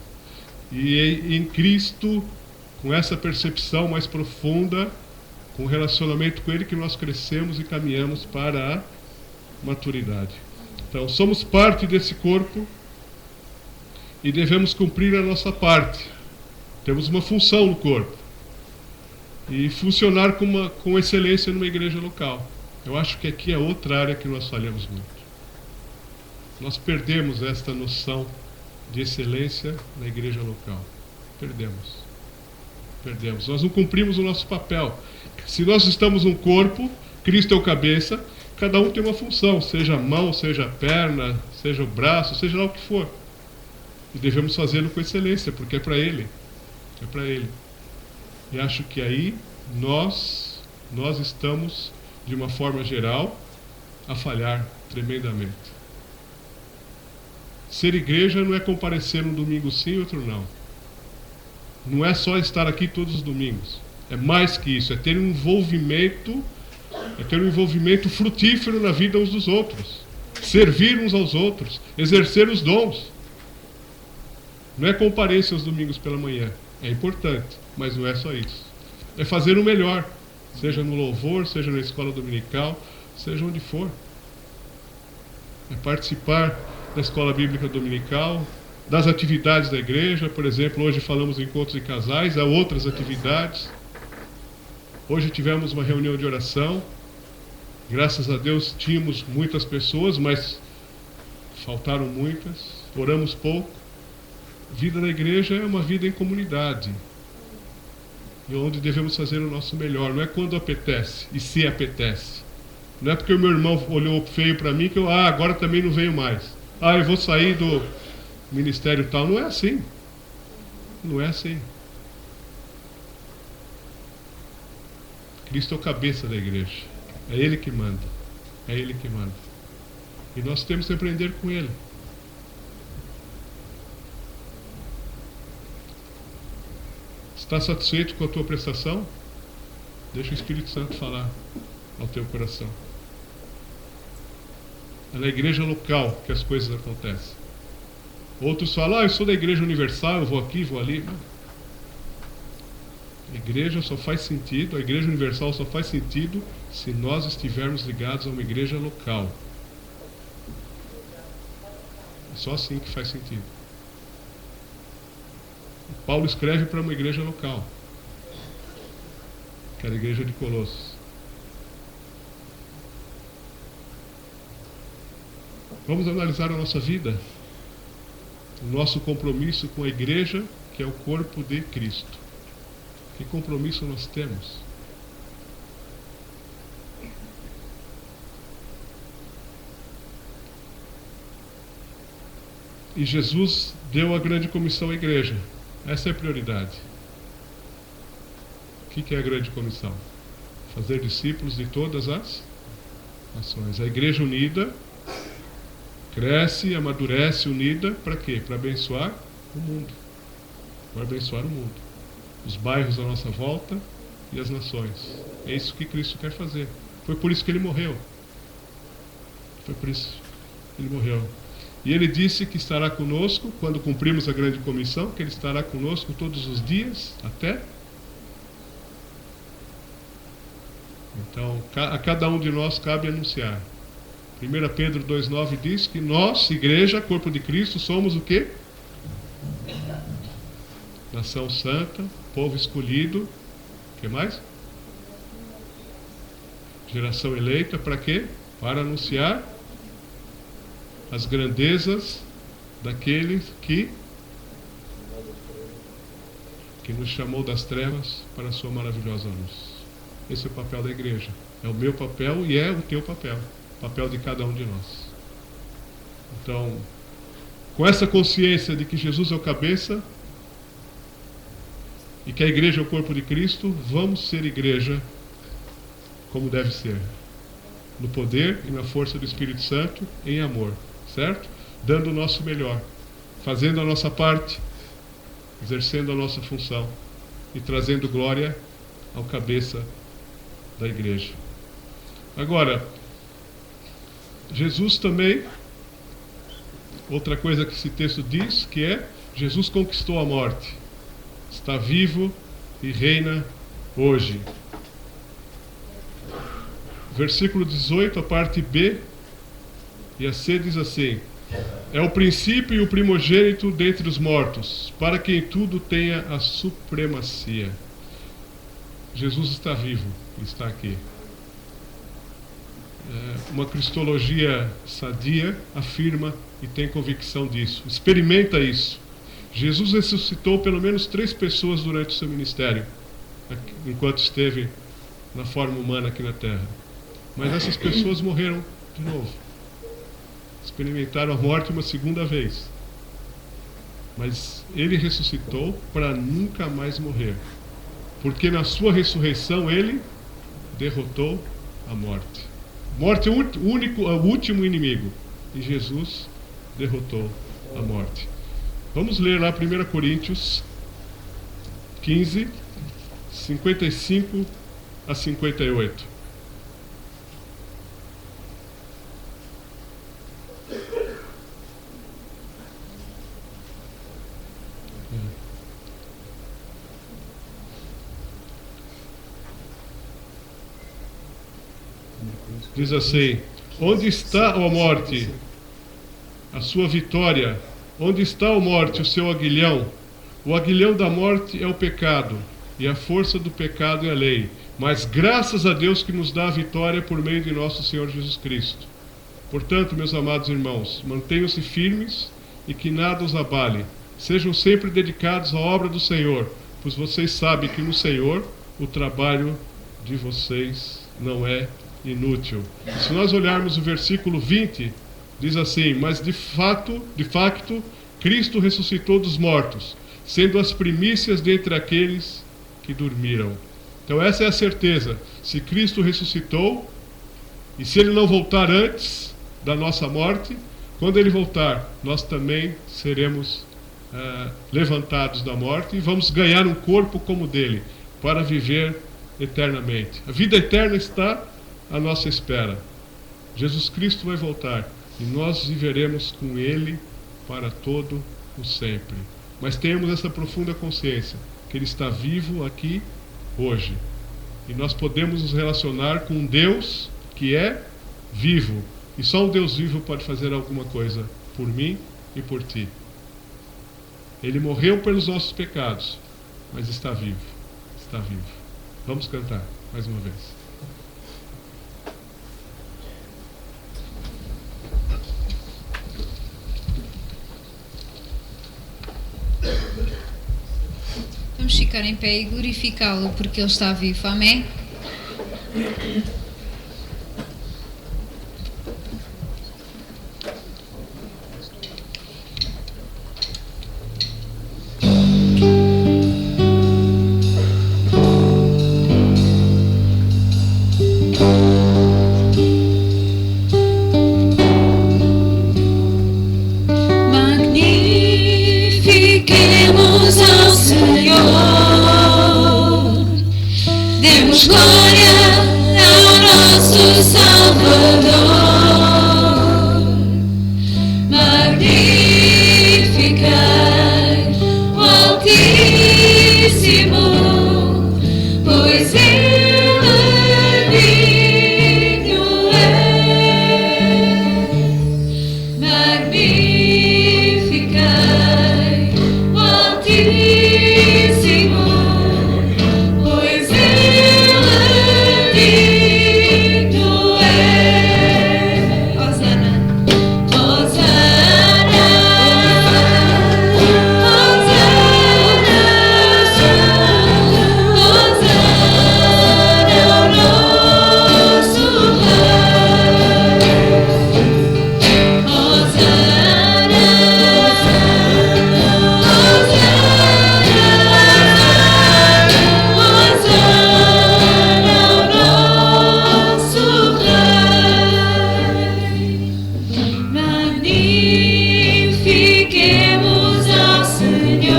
E em Cristo, com essa percepção mais profunda, com o relacionamento com Ele, que nós crescemos e caminhamos para a maturidade. Então, somos parte desse corpo e devemos cumprir a nossa parte. Temos uma função no corpo. E funcionar com excelência numa igreja local. Eu acho que aqui é outra área que nós falhamos muito. Nós perdemos esta noção de excelência na igreja local. Perdemos. Nós não cumprimos o nosso papel. Se nós estamos num corpo, Cristo é o cabeça, cada um tem uma função, seja a mão, seja a perna, seja o braço, seja lá o que for. E devemos fazê-lo com excelência, porque é para Ele. É para Ele. E acho que aí nós estamos, de uma forma geral, a falhar tremendamente. Ser igreja não é comparecer um domingo sim e outro não. Não é só estar aqui todos os domingos. É mais que isso, é ter um envolvimento frutífero na vida uns dos outros. Servir uns aos outros, exercer os dons. Não é comparecer aos domingos pela manhã. É importante, mas não é só isso. É fazer o melhor, seja no louvor, seja na escola dominical, seja onde for. É participar da escola bíblica dominical, das atividades da igreja. Por exemplo, hoje falamos em encontros de casais, há outras atividades. Hoje tivemos uma reunião de oração. Graças a Deus tínhamos muitas pessoas, mas faltaram muitas. Oramos pouco. A vida da igreja é uma vida em comunidade, e onde devemos fazer o nosso melhor. Não é quando apetece, e se apetece. Não é porque o meu irmão olhou feio para mim que eu agora também não venho mais. Eu vou sair do ministério tal. Não é assim. Não é assim. Cristo é o cabeça da igreja. É Ele que manda. É Ele que manda. E nós temos que aprender com Ele. Está satisfeito com a tua prestação? Deixa o Espírito Santo falar ao teu coração. É na igreja local que as coisas acontecem. Outros falam, eu sou da igreja universal, eu vou aqui, vou ali. Não. A igreja só faz sentido, a igreja universal só faz sentido se nós estivermos ligados a uma igreja local. É só assim que faz sentido. Paulo escreve para uma igreja local, que era a igreja de Colossos. Vamos analisar a nossa vida, o nosso compromisso com a igreja, que é o corpo de Cristo. Que compromisso nós temos? E Jesus deu a grande comissão à igreja. Essa é a prioridade. O que é a grande comissão? Fazer discípulos de todas as nações. A igreja unida cresce, amadurece unida, para quê? Para abençoar o mundo. Para abençoar o mundo. Os bairros à nossa volta e as nações. É isso que Cristo quer fazer. Foi por isso que Ele morreu. Foi por isso que Ele morreu. E Ele disse que estará conosco quando cumprimos a grande comissão, que Ele estará conosco todos os dias, até. Então, a cada um de nós cabe anunciar. 1 Pedro 2,9 diz que nós, igreja, corpo de Cristo, somos o quê? Nação santa, povo escolhido. O que mais? Geração eleita, para quê? Para anunciar as grandezas daquele que nos chamou das trevas para a sua maravilhosa luz. Esse é o papel da igreja. É o meu papel e é o teu papel. O papel de cada um de nós. Então, com essa consciência de que Jesus é o cabeça e que a igreja é o corpo de Cristo, vamos ser igreja como deve ser. No poder e na força do Espírito Santo, em amor. Certo? Dando o nosso melhor, fazendo a nossa parte, exercendo a nossa função e trazendo glória ao cabeça da igreja. Agora, Jesus também outra coisa que esse texto diz, que é: Jesus conquistou a morte, está vivo e reina hoje. Versículo 18, a parte B e a C diz assim: é o princípio e o primogênito dentre os mortos, para quem tudo tenha a supremacia. Jesus está vivo, está aqui. Uma cristologia sadia afirma e tem convicção disso. Experimenta isso. Jesus ressuscitou pelo menos 3 pessoas durante o seu ministério, enquanto esteve na forma humana aqui na Terra. Mas essas pessoas morreram de novo. Experimentaram a morte uma segunda vez. Mas ele ressuscitou para nunca mais morrer. Porque na sua ressurreição ele derrotou a morte. Morte é o último inimigo. E Jesus derrotou a morte. Vamos ler lá 1 Coríntios 15, 55 a 58. Diz assim: onde está, ó morte, a sua vitória? Onde está, ó morte, o seu aguilhão? O aguilhão da morte é o pecado, e a força do pecado é a lei. Mas graças a Deus que nos dá a vitória por meio de nosso Senhor Jesus Cristo. Portanto, meus amados irmãos, mantenham-se firmes e que nada os abale. Sejam sempre dedicados à obra do Senhor, pois vocês sabem que no Senhor o trabalho de vocês não é inútil. Se nós olharmos o versículo 20, diz assim: mas de facto, Cristo ressuscitou dos mortos, sendo as primícias dentre aqueles que dormiram. Então essa é a certeza. Se Cristo ressuscitou, e se Ele não voltar antes da nossa morte, quando Ele voltar, nós também seremos levantados da morte e vamos ganhar um corpo como o dele, para viver eternamente. A vida eterna está à nossa espera. Jesus Cristo vai voltar e nós viveremos com Ele para todo o sempre. Mas tenhamos essa profunda consciência que Ele está vivo aqui hoje. E nós podemos nos relacionar com um Deus que é vivo. E só um Deus vivo pode fazer alguma coisa por mim e por ti. Ele morreu pelos nossos pecados, mas está vivo. Está vivo. Vamos cantar mais uma vez. Vamos ficar em pé e glorificá-lo porque Ele está vivo. Amém? Magnifiquemos ao Senhor, demos glória ao nosso Salvador. Magnificai o Altíssimo, pois Ele digno é. Magnificai o Altíssimo, pois Ele digno é. Hosana, Hosana, Hosana, Hosana ao nosso Rei. Hosana, Hosana ao nosso Rei. Magnifiquemos ao Senhor,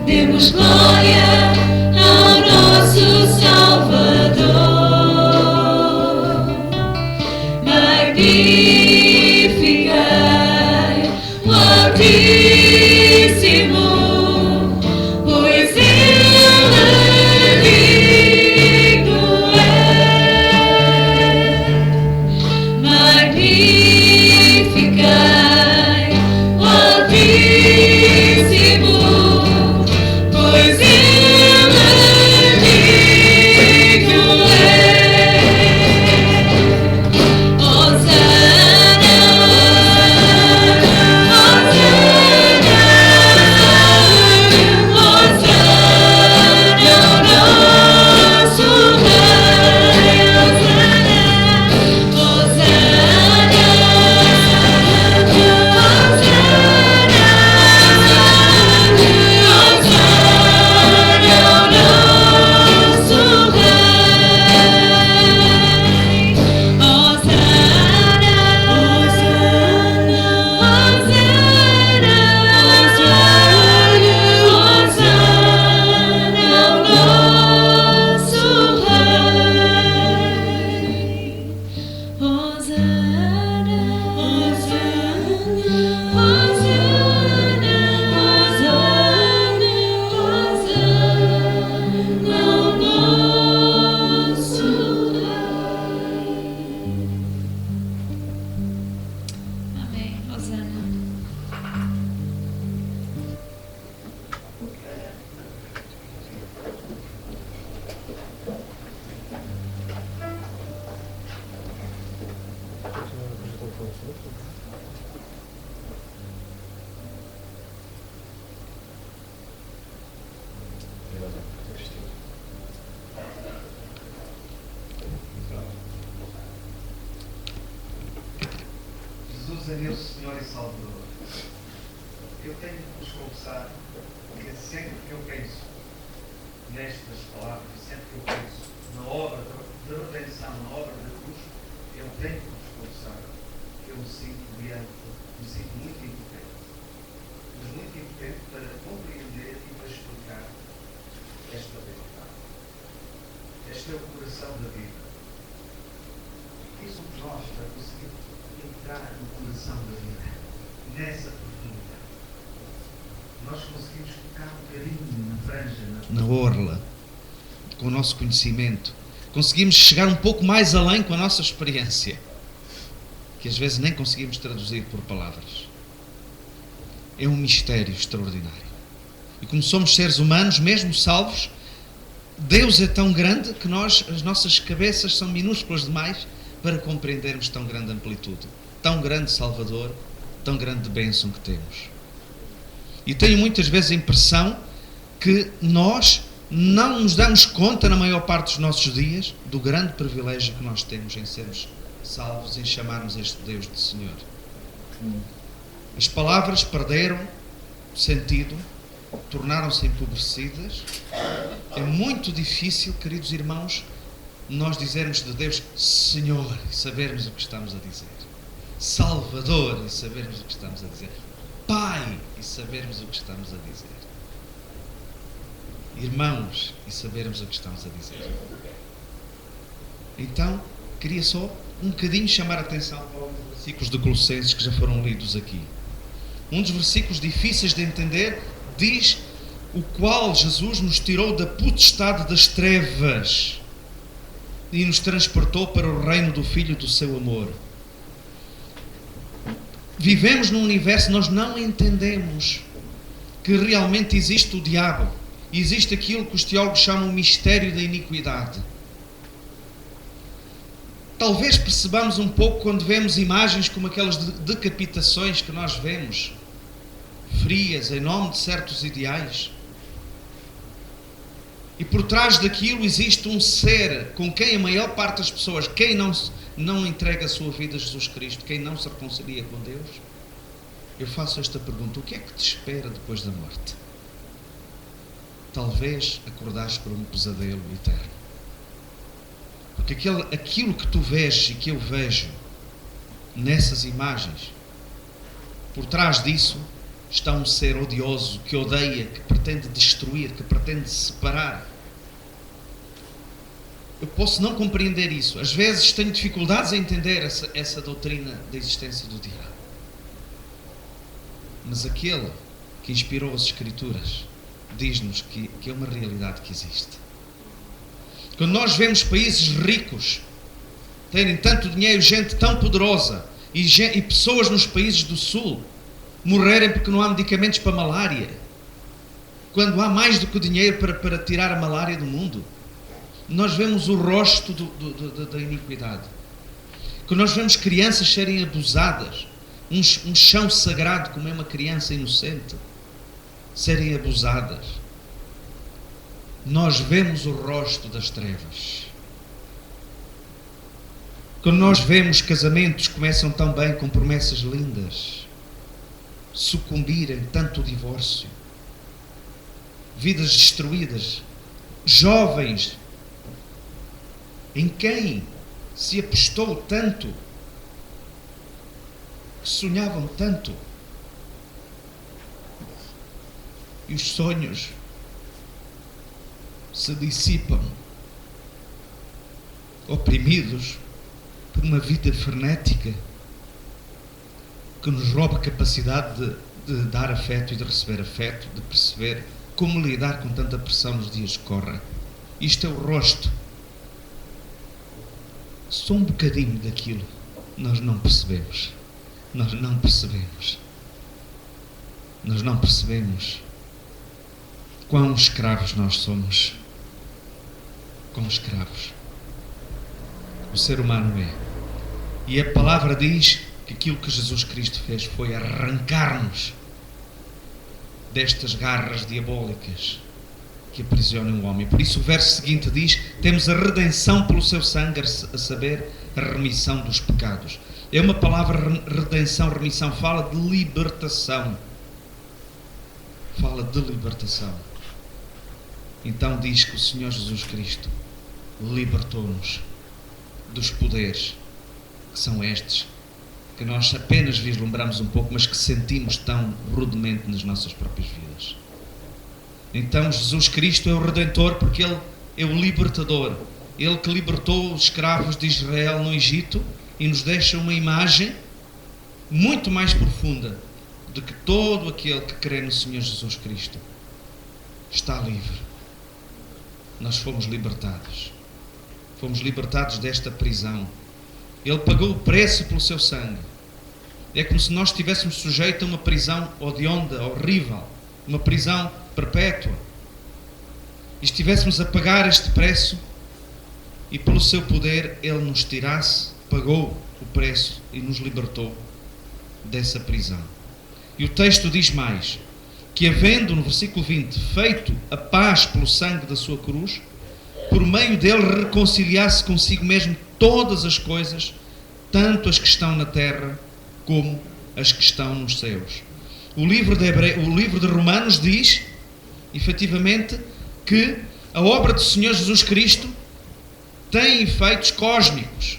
demos glória ao nosso Salvador. Magnifiquemos Jesus é meu Senhor e Salvador. Eu tenho que vos confessar que sempre que eu penso nestas palavras, sempre que eu penso na obra da redenção, na obra da cruz, eu tenho que vos confessar que eu me sinto muito impotente. Mas muito impotente para compreender e para explicar esta verdade. Este é o coração da vida. Quem somos nós para conseguir entrar no coração da vida, nessa profundidade? Nós conseguimos tocar um bocadinho na franja, na orla, com o nosso conhecimento. Conseguimos chegar um pouco mais além com a nossa experiência, que às vezes nem conseguimos traduzir por palavras. É um mistério extraordinário. E como somos seres humanos, mesmo salvos, Deus é tão grande que as nossas cabeças são minúsculas demais para compreendermos tão grande amplitude, tão grande Salvador, tão grande bênção que temos. E tenho muitas vezes a impressão que nós não nos damos conta, na maior parte dos nossos dias, do grande privilégio que nós temos em sermos salvos, em chamarmos este Deus de Senhor. As palavras perderam sentido, tornaram-se empobrecidas. É muito difícil, queridos irmãos, nós dizermos de Deus Senhor e sabermos o que estamos a dizer, Salvador e sabermos o que estamos a dizer, Pai e sabermos o que estamos a dizer, irmãos e sabermos o que estamos a dizer. Então, queria só um bocadinho chamar a atenção para os versículos de Colossenses que já foram lidos aqui. Um dos versículos difíceis de entender diz: o qual Jesus nos tirou da potestade das trevas e nos transportou para o reino do Filho do seu amor. Vivemos num universo, nós não entendemos que realmente existe o diabo, existe aquilo que os teólogos chamam o mistério da iniquidade. Talvez percebamos um pouco quando vemos imagens como aquelas decapitações que nós vemos, frias, em nome de certos ideais. E por trás daquilo existe um ser com quem a maior parte das pessoas, quem não entrega a sua vida a Jesus Cristo, quem não se reconcilia com Deus, eu faço esta pergunta: o que é que te espera depois da morte? Talvez acordares por um pesadelo eterno. Porque aquilo que tu vês e que eu vejo nessas imagens, por trás disso está um ser odioso, que odeia, que pretende destruir, que pretende separar. Eu posso não compreender isso. Às vezes tenho dificuldades em entender essa doutrina da existência do diabo. Mas aquele que inspirou as Escrituras diz-nos que é uma realidade que existe. Quando nós vemos países ricos terem tanto dinheiro, gente tão poderosa, e pessoas nos países do Sul morrerem porque não há medicamentos para malária, quando há mais do que o dinheiro para tirar a malária do mundo, nós vemos o rosto da iniquidade. Quando nós vemos crianças serem abusadas, um chão sagrado como é uma criança inocente, serem abusadas, nós vemos o rosto das trevas. Quando nós vemos casamentos que começam tão bem, com promessas lindas, sucumbirem tanto o divórcio, vidas destruídas, jovens em quem se apostou tanto, que sonhavam tanto, e os sonhos se dissipam, oprimidos por uma vida frenética que nos rouba a capacidade de dar afeto e de receber afeto, de perceber como lidar com tanta pressão nos dias que correm. Isto é o rosto. Só um bocadinho daquilo nós não percebemos. Nós não percebemos. Nós não percebemos quão escravos nós somos. Quão escravos o ser humano é. E a palavra diz que aquilo que Jesus Cristo fez foi arrancar-nos destas garras diabólicas que aprisionam o homem. Por isso o verso seguinte diz: temos a redenção pelo seu sangue, a saber, a remissão dos pecados. É uma palavra, redenção, remissão, fala de libertação. Fala de libertação. Então diz que o Senhor Jesus Cristo libertou-nos dos poderes que são estes, que nós apenas vislumbramos um pouco, mas que sentimos tão rudemente nas nossas próprias vidas. Então Jesus Cristo é o Redentor, porque Ele é o libertador. Ele que libertou os escravos de Israel no Egito e nos deixa uma imagem muito mais profunda de que todo aquele que crê no Senhor Jesus Cristo está livre. Nós fomos libertados. Fomos libertados desta prisão. Ele pagou o preço pelo seu sangue. É como se nós estivéssemos sujeitos a uma prisão hedionda, horrível, uma prisão perpétua, e estivéssemos a pagar este preço, e pelo seu poder Ele nos tirasse, pagou o preço e nos libertou dessa prisão. E o texto diz mais, que havendo, no versículo 20, feito a paz pelo sangue da sua cruz, por meio dele reconciliasse consigo mesmo todas as coisas, tanto as que estão na terra como as que estão nos céus. O livro de Romanos diz, efetivamente, que a obra do Senhor Jesus Cristo tem efeitos cósmicos.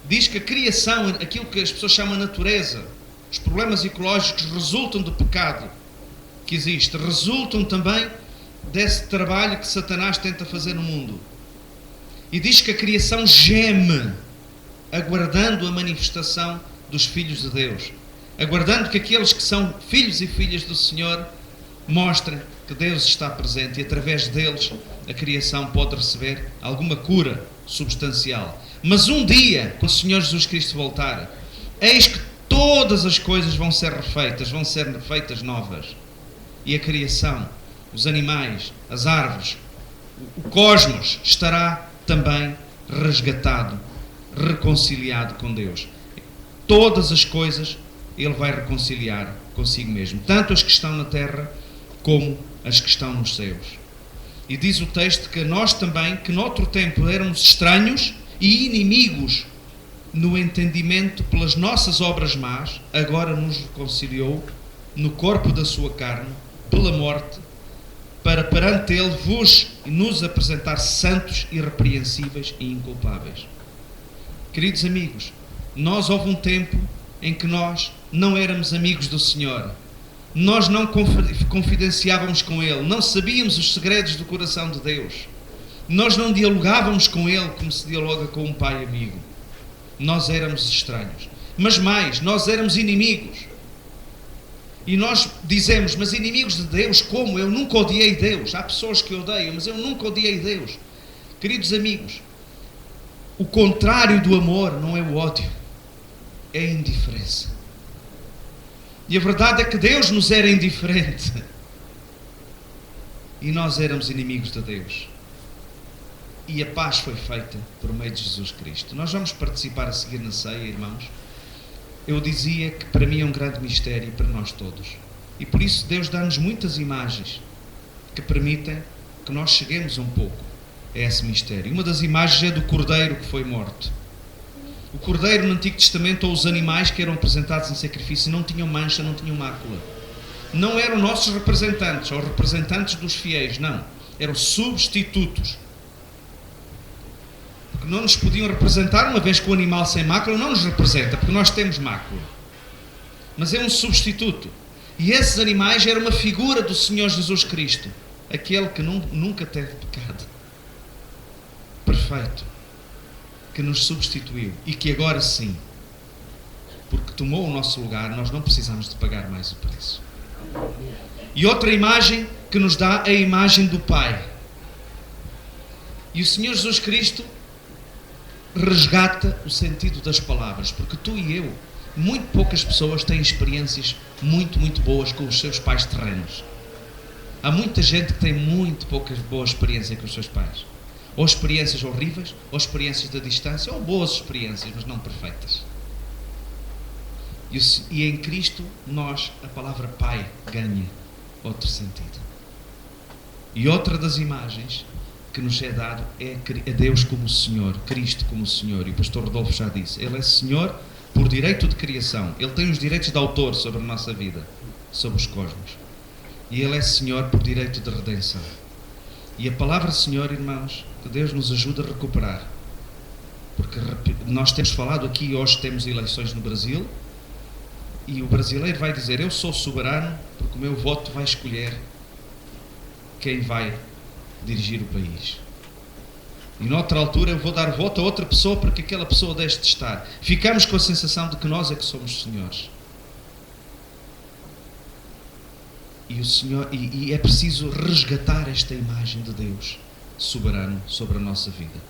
Diz que a criação, aquilo que as pessoas chamam de natureza, os problemas ecológicos resultam do pecado que existe, resultam também desse trabalho que Satanás tenta fazer no mundo. E diz que a criação geme, aguardando a manifestação dos filhos de Deus, aguardando que aqueles que são filhos e filhas do Senhor mostrem que Deus está presente, e através deles a criação pode receber alguma cura substancial. Mas um dia, quando o Senhor Jesus Cristo voltar, eis que todas as coisas vão ser refeitas, vão ser feitas novas, e a criação, os animais, as árvores, o cosmos estará também resgatado, reconciliado com Deus. Todas as coisas Ele vai reconciliar consigo mesmo, tanto as que estão na terra como as que estão nos céus. E diz o texto que nós também, que noutro tempo éramos estranhos e inimigos no entendimento pelas nossas obras más, agora nos reconciliou no corpo da sua carne, pela morte, para perante Ele vos e nos apresentar santos, irrepreensíveis e inculpáveis. Queridos amigos, houve um tempo em que nós não éramos amigos do Senhor, nós não confidenciávamos com Ele, não sabíamos os segredos do coração de Deus, nós não dialogávamos com Ele como se dialoga com um pai amigo. Nós éramos estranhos, mas mais, nós éramos inimigos. E nós dizemos, mas inimigos de Deus como? Eu nunca odiei Deus. Há pessoas que odeiam, mas eu nunca odiei Deus. Queridos amigos, o contrário do amor não é o ódio, é a indiferença. E a verdade é que Deus nos era indiferente e nós éramos inimigos de Deus. E a paz foi feita por meio de Jesus Cristo. Nós vamos participar a seguir na ceia, irmãos. Eu dizia que para mim é um grande mistério, para nós todos. E por isso Deus dá-nos muitas imagens que permitem que nós cheguemos um pouco a esse mistério. Uma das imagens é do cordeiro que foi morto. O cordeiro no Antigo Testamento, ou os animais que eram apresentados em sacrifício, não tinham mancha, não tinham mácula. Não eram nossos representantes, ou representantes dos fiéis, não. Eram substitutos. Porque não nos podiam representar, uma vez que o animal sem mácula não nos representa, porque nós temos mácula. Mas é um substituto. E esses animais eram uma figura do Senhor Jesus Cristo, aquele que nunca teve pecado, perfeito, que nos substituiu e que agora sim, porque tomou o nosso lugar, nós não precisamos de pagar mais o preço. E outra imagem que nos dá é a imagem do Pai. E o Senhor Jesus Cristo resgata o sentido das palavras, porque tu e eu, muito poucas pessoas têm experiências muito boas com os seus pais terrenos. Há muita gente que tem muito poucas boas experiências com os seus pais, ou experiências horríveis, ou experiências da distância, ou boas experiências, mas não perfeitas. E em Cristo a palavra Pai ganha outro sentido. E outra das imagens que nos é dado é Deus como Senhor, Cristo como Senhor. E o pastor Rodolfo já disse, Ele é Senhor por direito de criação. Ele tem os direitos de autor sobre a nossa vida, sobre os cosmos. E Ele é Senhor por direito de redenção. E a palavra Senhor, irmãos, que Deus nos ajuda a recuperar. Porque nós temos falado aqui, hoje temos eleições no Brasil, e o brasileiro vai dizer, eu sou soberano porque o meu voto vai escolher quem vai dirigir o país. E noutra altura eu vou dar voto a outra pessoa para que aquela pessoa deixe de estar. Ficamos com a sensação de que nós é que somos senhores. E é preciso resgatar esta imagem de Deus soberano sobre a nossa vida.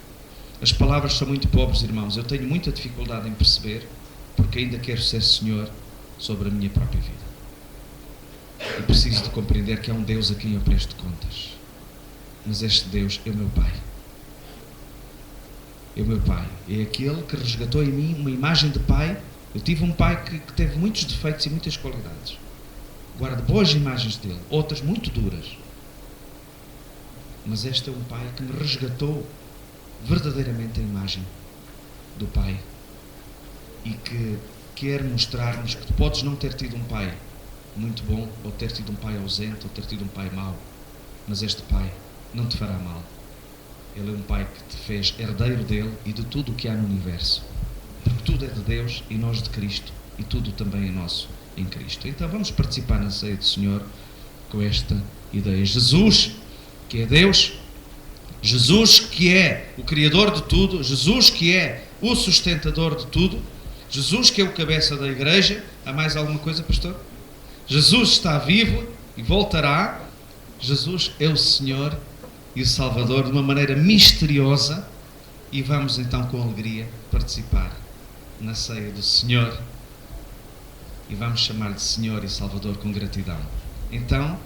As palavras são muito pobres, irmãos. Eu tenho muita dificuldade em perceber, porque ainda quero ser Senhor sobre a minha própria vida. E preciso de compreender que há um Deus a quem eu presto contas. Mas este Deus é o meu Pai. É o meu Pai. É aquele que resgatou em mim uma imagem de Pai. Eu tive um Pai que teve muitos defeitos e muitas qualidades. Guardo boas imagens dele, outras muito duras. Mas este é um Pai que me resgatou verdadeiramente a imagem do Pai. E que quer mostrar-nos que tu podes não ter tido um Pai muito bom, ou ter tido um Pai ausente, ou ter tido um Pai mau. Mas este Pai não te fará mal. Ele é um Pai que te fez herdeiro dele e de tudo o que há no universo. Porque tudo é de Deus e nós de Cristo. E tudo também é nosso em Cristo. Então vamos participar na ceia do Senhor com esta ideia. Jesus, que é Deus, Jesus que é o Criador de tudo, Jesus que é o sustentador de tudo, Jesus que é o cabeça da igreja. Há mais alguma coisa, pastor? Jesus está vivo e voltará. Jesus é o Senhor e o Salvador de uma maneira misteriosa. E vamos então com alegria participar na ceia do Senhor. E vamos chamar de Senhor e Salvador com gratidão. Então,